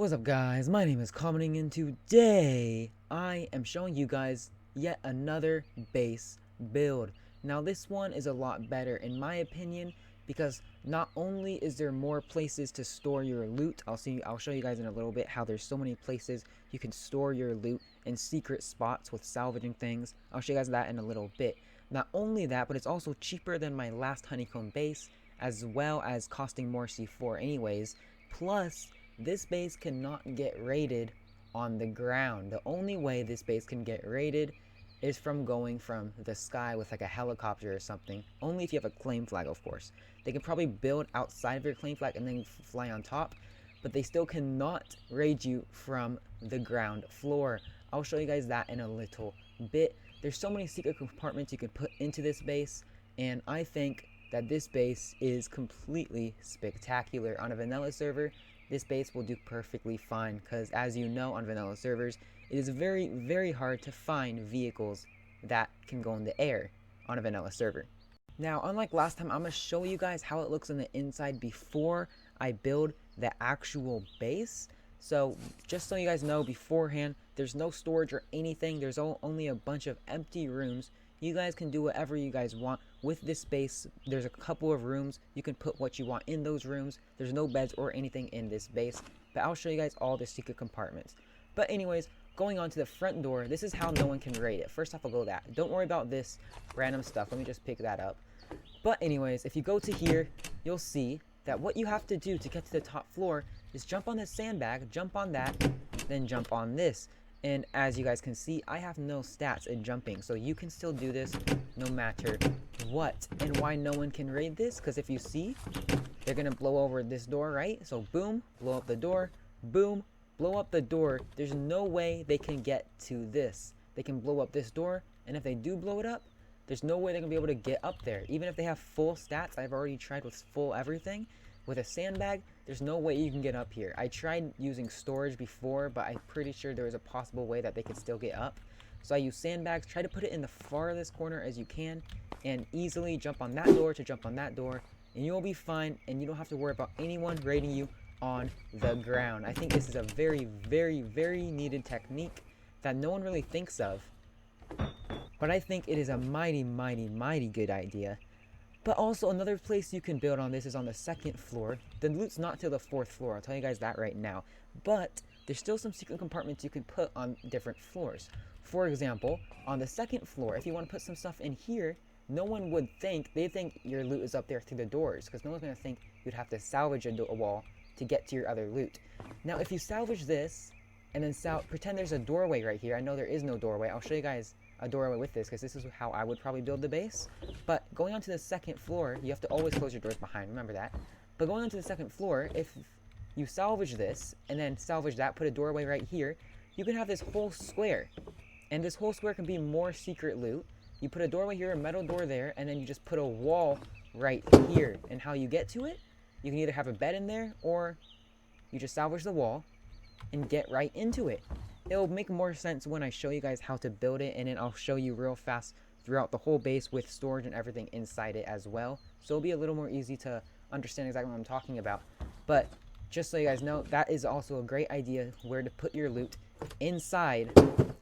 What's up guys, my name is Kameding and today I am showing you guys yet another base build. Now this one is a lot better in my opinion because not only is there more places to store your loot, I'll show you guys in a little bit how there's so many places you can store your loot in secret spots with salvaging things. I'll show you guys that in a little bit. Not only that, but it's also cheaper than my last honeycomb base, as well as costing more C4 anyways. Plus, this base cannot get raided on the ground. The only way this base can get raided is from going from the sky with like a helicopter or something. Only if you have a claim flag, of course. They can probably build outside of your claim flag and then fly on top, but they still cannot raid you from the ground floor. I'll show you guys that in a little bit. There's so many secret compartments you can put into this base, and I think that this base is completely spectacular. On a vanilla server, this base will do perfectly fine because, as you know, on vanilla servers, it is very, very hard to find vehicles that can go in the air on a vanilla server. Now, unlike last time, I'm going to show you guys how it looks on the inside before I build the actual base. So, just so you guys know beforehand, there's no storage or anything. There's only a bunch of empty rooms. You guys can do whatever you guys want with this base. There's a couple of rooms. You can put what you want in those rooms. There's no beds or anything in this base, but I'll show you guys all the secret compartments. But anyways, going on to the front door, this is how no one can raid it. First off, I'll go that. Don't worry about this random stuff. Let me just pick that up. But anyways, if you go to here, you'll see that what you have to do to get to the top floor is jump on this sandbag, jump on that, then jump on this. And as you guys can see, I have no stats in jumping, so you can still do this no matter what. And why no one can raid this? Because if you see, they're gonna blow over this door, right? So boom, blow up the door, boom, blow up the door. There's no way they can get to this. They can blow up this door, and if they do blow it up, there's no way they're gonna be able to get up there. Even if they have full stats, I've already tried with full everything. With a sandbag, there's no way you can get up here. I tried using storage before, but I'm pretty sure there was a possible way that they could still get up. So I use sandbags, try to put it in the farthest corner as you can, and easily jump on that door to jump on that door, and you'll be fine, and you don't have to worry about anyone raiding you on the ground. I think this is a very, very, very needed technique that no one really thinks of, but I think it is a mighty, mighty, mighty good idea. But also, another place you can build on this is on the second floor. The loot's not till the 4th floor, I'll tell you guys that right now. But there's still some secret compartments you can put on different floors. For example, on the 2nd floor, if you want to put some stuff in here, no one would think, they think your loot is up there through the doors, because no one's going to think you'd have to salvage a wall to get to your other loot. Now, if you salvage this, and then pretend there's a doorway right here. I know there is no doorway. I'll show you guys a doorway with this, because this is how I would probably build the base. But going on to the 2nd floor, you have to always close your doors behind, remember that. But going on to the 2nd floor, if you salvage this and then salvage that, put a doorway right here, you can have this whole square, and this whole square can be more secret loot. You put a doorway here, a metal door there, and then you just put a wall right here. And how you get to it, you can either have a bed in there, or you just salvage the wall and get right into it. It'll make more sense when I show you guys how to build it, and then I'll show you real fast throughout the whole base with storage and everything inside it as well. So it'll be a little more easy to understand exactly what I'm talking about. But just so you guys know, that is also a great idea where to put your loot inside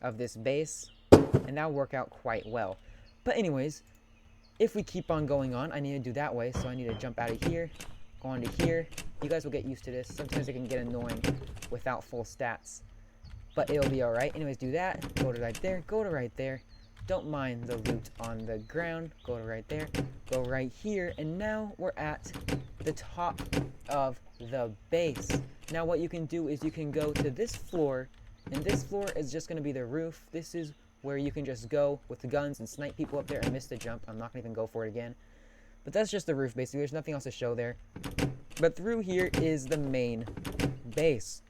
of this base, and that'll work out quite well. But anyways, if we keep on going on, I need to do that way, so I need to jump out of here, go on to here. You guys will get used to this. Sometimes it can get annoying without full stats, but it'll be alright. Anyways, do that. Go to right there. Go to right there. Don't mind the loot on the ground. Go to right there. Go right here. And now we're at the top of the base. Now what you can do is you can go to this floor, and this floor is just going to be the roof. This is where you can just go with the guns and snipe people up there and miss the jump. I'm not going to even go for it again. But that's just the roof, basically. There's nothing else to show there. But through here is the main base.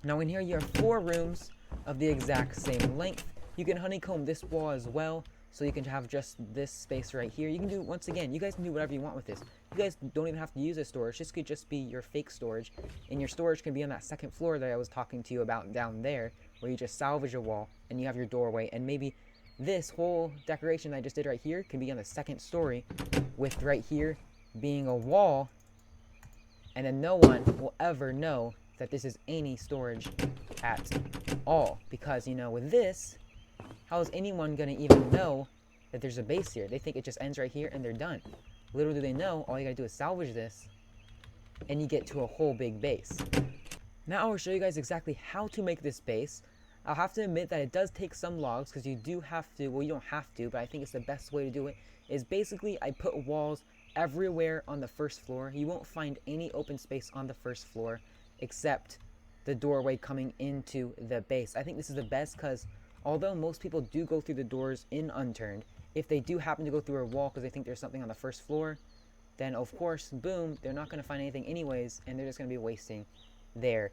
Now in here you have 4 rooms of the exact same length. You can honeycomb this wall as well, so you can have just this space right here. You can do, once again, you guys can do whatever you want with this. You guys don't even have to use a storage. This could just be your fake storage, and your storage can be on that 2nd floor that I was talking to you about down there, where you just salvage a wall and you have your doorway, and maybe this whole decoration I just did right here can be on the 2nd story, with right here being a wall, and then no one will ever know that this is any storage at all, because, you know, with this, how is anyone going to even know that there's a base here? They think it just ends right here and they're done. Little do they know, all you gotta do is salvage this and you get to a whole big base. Now I will show you guys exactly how to make this base. I'll have to admit that it does take some logs, because you do have to, well, you don't have to, but I think it's the best way to do it, is basically I put walls everywhere on the first floor. You won't find any open space on the first floor except the doorway coming into the base. I think this is the best because although most people do go through the doors in Unturned, if they do happen to go through a wall because they think there's something on the first floor, then of course, boom, they're not going to find anything anyways, and they're just going to be wasting their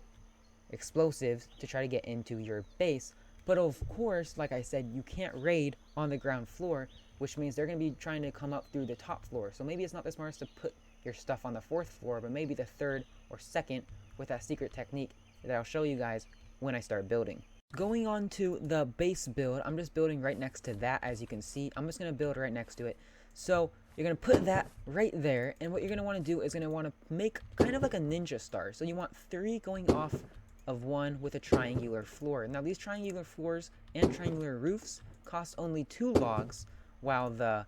explosives to try to get into your base. But of course, like I said, you can't raid on the ground floor, which means they're going to be trying to come up through the top floor. So maybe it's not the smartest to put your stuff on the 4th floor, but maybe the 3rd or 2nd with that secret technique that I'll show you guys when I start building. Going on to the base build, I'm just building right next to that. As you can see, I'm just going to build right next to it. So you're going to put that right there, and what you're going to want to do is going to want to make kind of like a ninja star. So you want 3 going off of one with a triangular floor. Now these triangular floors and triangular roofs cost only 2 logs, while the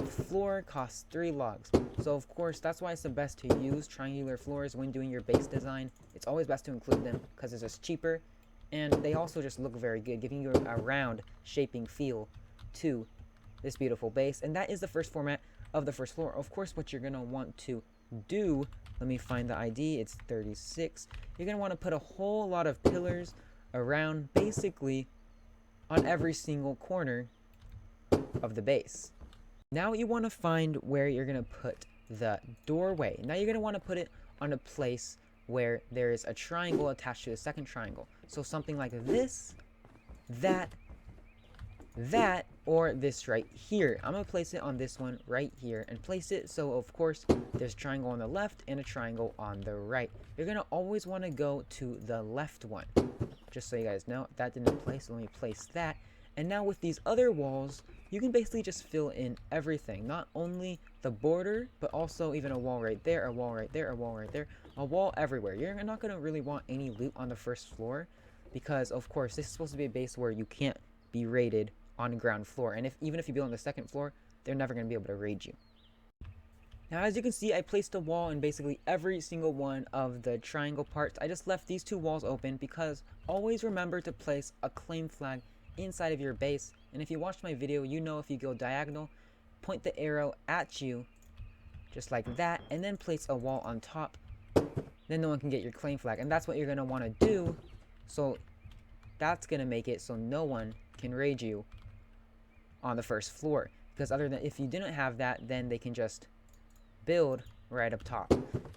floor costs 3 logs. So of course, that's why it's the best to use triangular floors when doing your base design. It's always best to include them because it's just cheaper, and they also just look very good, giving you a round shaping feel to this beautiful base. And that is the first format of the first floor. Of course, what you're going to want to do, let me find the ID, it's 36. You're going to want to put a whole lot of pillars around, basically on every single corner of the base. Now you want to find where you're going to put the doorway. Now you're going to want to put it on a place where there is a triangle attached to the second triangle. So something like this, that, or this right here. I'm going to place it on this one right here and place it so of course there's a triangle on the left and a triangle on the right. You're going to always want to go to the left one. Just so you guys know, that didn't place, so let me place that. And now with these other walls, you can basically just fill in everything. Not only the border, but also even a wall right there, a wall right there, a wall right there, a wall everywhere. You're not going to really want any loot on the first floor because, of course, this is supposed to be a base where you can't be raided on the ground floor. And even if you build on the second floor, they're never going to be able to raid you. Now, as you can see, I placed a wall in basically every single one of the triangle parts. I just left these 2 walls open because always remember to place a claim flag inside of your base. And if you watched my video, you know if you go diagonal, point the arrow at you just like that, and then place a wall on top, then no one can get your claim flag. And that's what you're going to want to do. So that's going to make it so no one can raid you on the first floor, because other than if you didn't have that, then they can just build right up top.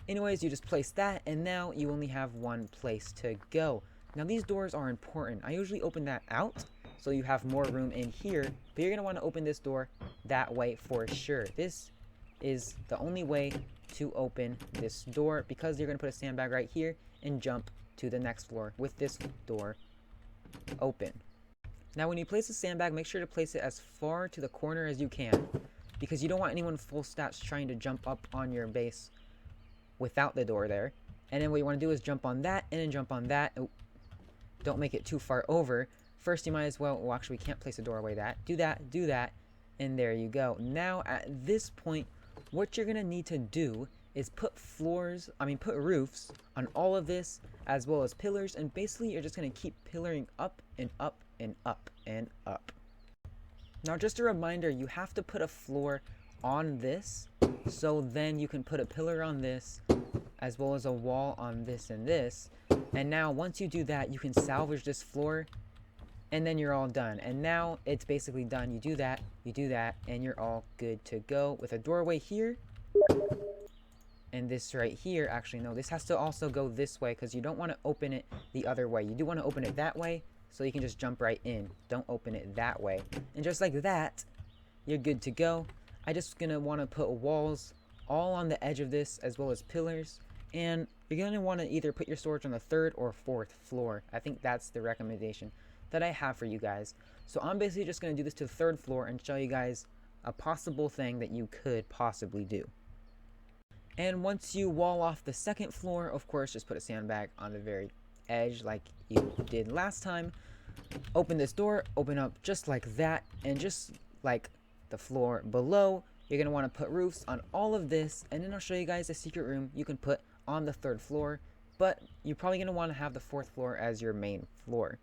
Anyways, you just place that, and now you only have one place to go. Now these doors are important. I usually open that out so you have more room in here, but you're going to want to open this door that way for sure. This is the only way to open this door, because you're going to put a sandbag right here and jump to the next floor with this door open. Now when you place the sandbag, make sure to place it as far to the corner as you can, because you don't want anyone full stats trying to jump up on your base without the door there. And then what you want to do is jump on that and then jump on that. Oh, don't make it too far over. First, you might as well actually, we can't place a doorway that. Do that, and there you go. Now, at this point, what you're going to need to do is put roofs on all of this, as well as pillars, and basically, you're just going to keep pillaring up and up and up and up. Now, just a reminder, you have to put a floor on this, so then you can put a pillar on this, as well as a wall on this and this. And now, once you do that, you can salvage this floor, and then you're all done. And now it's basically done. You do that, and you're all good to go with a doorway here. And this right here, actually, no, this has to also go this way because you don't want to open it the other way. You do want to open it that way so you can just jump right in. Don't open it that way. And just like that, you're good to go. I just gonna want to put walls all on the edge of this as well as pillars. And you're going to want to either put your storage on the 3rd or 4th floor. I think that's the recommendation that I have for you guys. So I'm basically just going to do this to the 3rd floor and show you guys a possible thing that you could possibly do. And once you wall off the second floor, of course, just put a sandbag on the very edge like you did last time. Open this door, open up just like that, and just like the floor below, you're going to want to put roofs on all of this, and then I'll show you guys a secret room you can put on the third floor, but you're probably going to want to have the fourth floor as your main floor.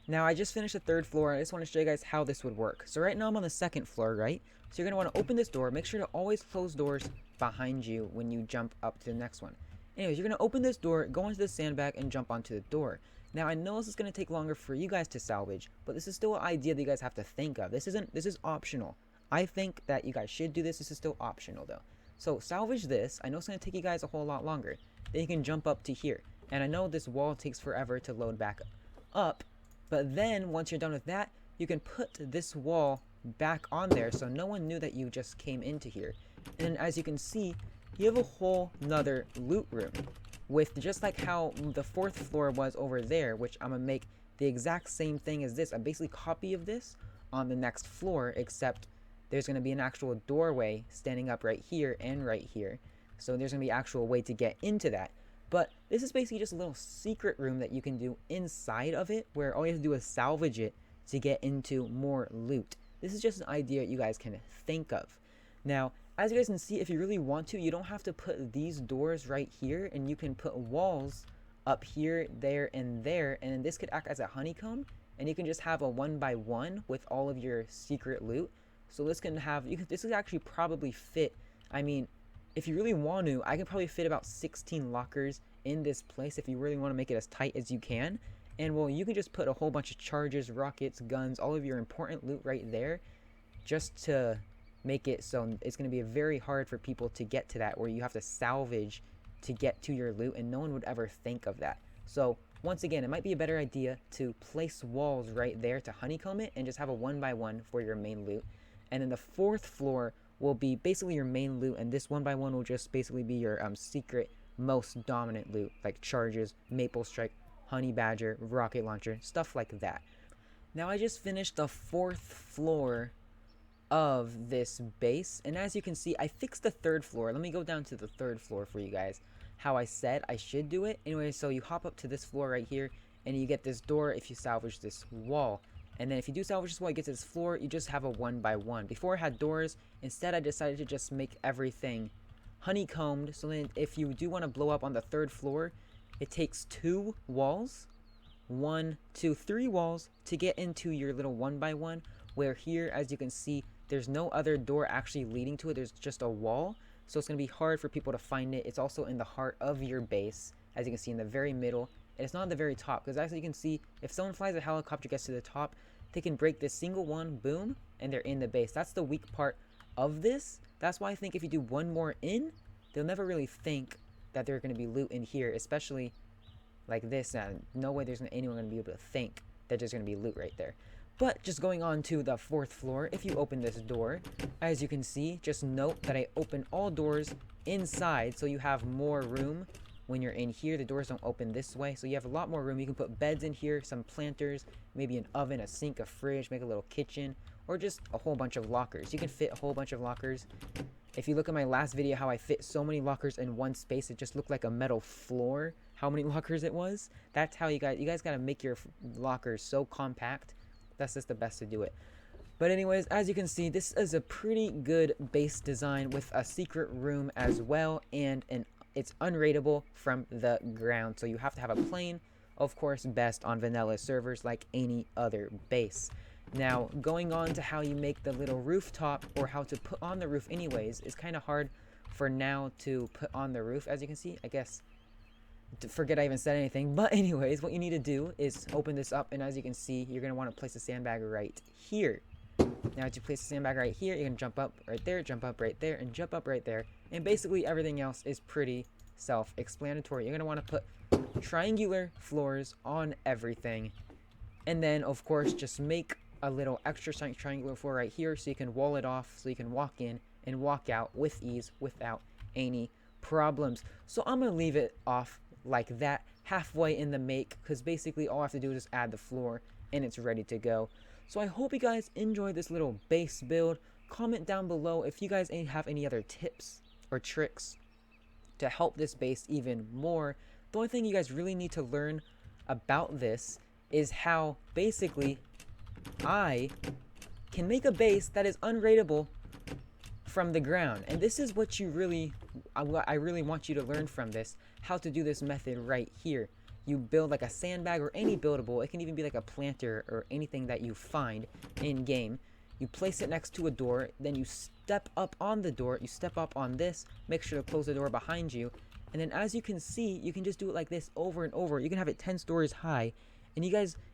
Now, I just finished the third floor. I just want to show you guys how this would work. So right now I'm on the second floor, right? So you're going to want to open this door. Make sure to always close doors behind you when you jump up to the next one. Anyways, you're going to open this door, go into the sandbag, and jump onto the door. Now, I know this is going to take longer for you guys to salvage, but this is still an idea that you guys have to think of. This is optional. I think that you guys should do this. This is still optional, though. So salvage this. I know it's going to take you guys a whole lot longer. Then you can jump up to here. And I know this wall takes forever to load back up. But then, once you're done with that, you can put this wall back on there so no one knew that you just came into here. And as you can see, you have a whole nother loot room. With just like how the fourth floor was over there, which I'm going to make the exact same thing as this. A basically copy of this on the next floor, except there's going to be an actual doorway standing up right here and right here. So there's going to be an actual way to get into that. But this is basically just a little secret room that you can do inside of it, where all you have to do is salvage it to get into more loot. This is just an idea you guys can think of. Now, as you guys can see, if you really want to, you don't have to put these doors right here, and you can put walls up here, there, and this could act as a honeycomb, and you can just have a 1x1 with all of your secret loot. So this can have, this could actually probably fit, I mean, if you really want to, I can probably fit about 16 lockers in this place if you really want to make it as tight as you can. And well, you can just put a whole bunch of charges, rockets, guns, all of your important loot right there, just to make it so it's going to be very hard for people to get to that, where you have to salvage to get to your loot, and no one would ever think of that. So once again, it might be a better idea to place walls right there to honeycomb it and just have a 1x1 for your main loot. And then the fourth floor will be basically your main loot, and this 1x1 will just basically be your secret most dominant loot, like charges, maple strike, honey badger, rocket launcher, stuff like that. Now I just finished the fourth floor of this base, and as you can see, I fixed the third floor. Let me go down to the third floor for you guys, how I said I should do it. Anyway, so you hop up to this floor right here, and you get this door if you salvage this wall. And then if you do salvage this wall, you get to this floor, you just have a 1x1. Before I had doors, instead I decided to just make everything honeycombed, so then if you do want to blow up on the third floor, it takes 2 walls, 1, 2, 3 walls to get into your little 1x1, where here, as you can see, there's no other door actually leading to it, there's just a wall, so it's going to be hard for people to find it. It's also in the heart of your base, as you can see, in the very middle. And it's not at the very top, because as you can see, if someone flies a helicopter, gets to the top, they can break this single one, boom, and they're in the base. That's the weak part of this. That's why I think if you do one more in, they'll never really think that there's going to be loot in here, especially like this. And no way there's anyone going to be able to think that there's going to be loot right there. But just going on to the fourth floor, if you open this door, as you can see, just note that I open all doors inside, so you have more room. When you're in here, the doors don't open this way, so you have a lot more room. You can put beds in here, some planters, maybe an oven, a sink, a fridge, make a little kitchen, or just a whole bunch of lockers. You can fit a whole bunch of lockers. If you look at my last video, how I fit so many lockers in one space, it just looked like a metal floor, how many lockers it was. That's how you guys gotta make your lockers so compact. That's just the best to do it. But anyways, as you can see, this is a pretty good base design with a secret room as well, and it's unraidable from the ground, so you have to have a plane, of course, best on vanilla servers like any other base. Now, going on to how you make the little rooftop, or how to put on the roof anyways, is kind of hard for now to put on the roof, as you can see. I guess, forget I even said anything, but anyways, what you need to do is open this up, and as you can see, you're going to want to place a sandbag right here. Now, as you place the sandbag right here, you can jump up right there, jump up right there, and jump up right there. And basically, everything else is pretty self-explanatory. You're going to want to put triangular floors on everything. And then, of course, just make a little extra triangular floor right here so you can wall it off, so you can walk in and walk out with ease without any problems. So I'm going to leave it off like that, halfway in the make, because basically all I have to do is just add the floor, and it's ready to go. So I hope you guys enjoyed this little base build. Comment down below if you guys have any other tips or tricks to help this base even more. The only thing you guys really need to learn about this is how basically I can make a base that is unraidable from the ground. And this is what I really want you to learn from this, how to do this method right here. You build like a sandbag or any buildable. It can even be like a planter or anything that you find in game. You place it next to a door, then you step up on the door, you step up on this, make sure to close the door behind you, and then as you can see, you can just do it like this over and over. You can have it 10 stories high, and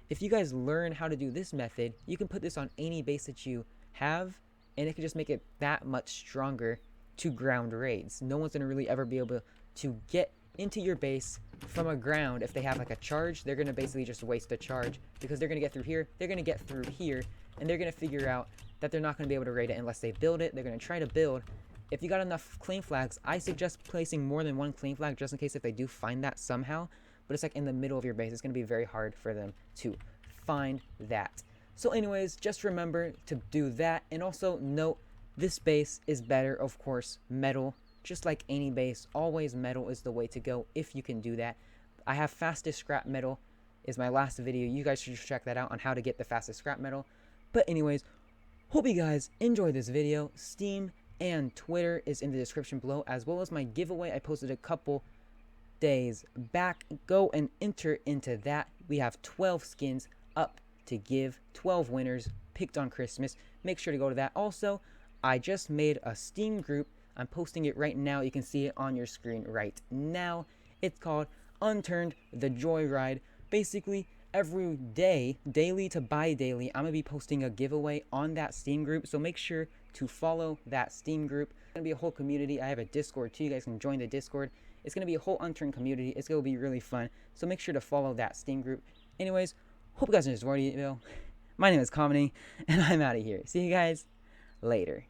if you guys learn how to do this method, you can put this on any base that you have, and it can just make it that much stronger to ground raids. No one's gonna really ever be able to get into your base from a ground. If they have like a charge, they're gonna basically just waste a charge, because they're gonna get through here, they're gonna get through here, and they're gonna figure out that they're not gonna be able to raid it unless they build it. They're gonna try to build. If you got enough claim flags, I suggest placing more than one claim flag just in case if they do find that somehow. But it's like in the middle of your base. It's gonna be very hard for them to find that. So anyways, just remember to do that, and also note this base is better, of course, metal. Just like any base, always metal is the way to go if you can do that. I have fastest scrap metal is my last video. You guys should check that out on how to get the fastest scrap metal. But anyways, hope you guys enjoyed this video. Steam and Twitter is in the description below, as well as my giveaway I posted a couple days back. Go and enter into that. We have 12 skins up to give, 12 winners picked on Christmas. Make sure to go to that. Also, I just made a Steam group. I'm posting it right now. You can see it on your screen right now. It's called Unturned, the Joyride. Basically, every day, daily to bi-daily, I'm going to be posting a giveaway on that Steam group. So make sure to follow that Steam group. It's going to be a whole community. I have a Discord too. You guys can join the Discord. It's going to be a whole Unturned community. It's going to be really fun. So make sure to follow that Steam group. Anyways, hope you guys enjoyed this video. My name is Kameding, and I'm out of here. See you guys later.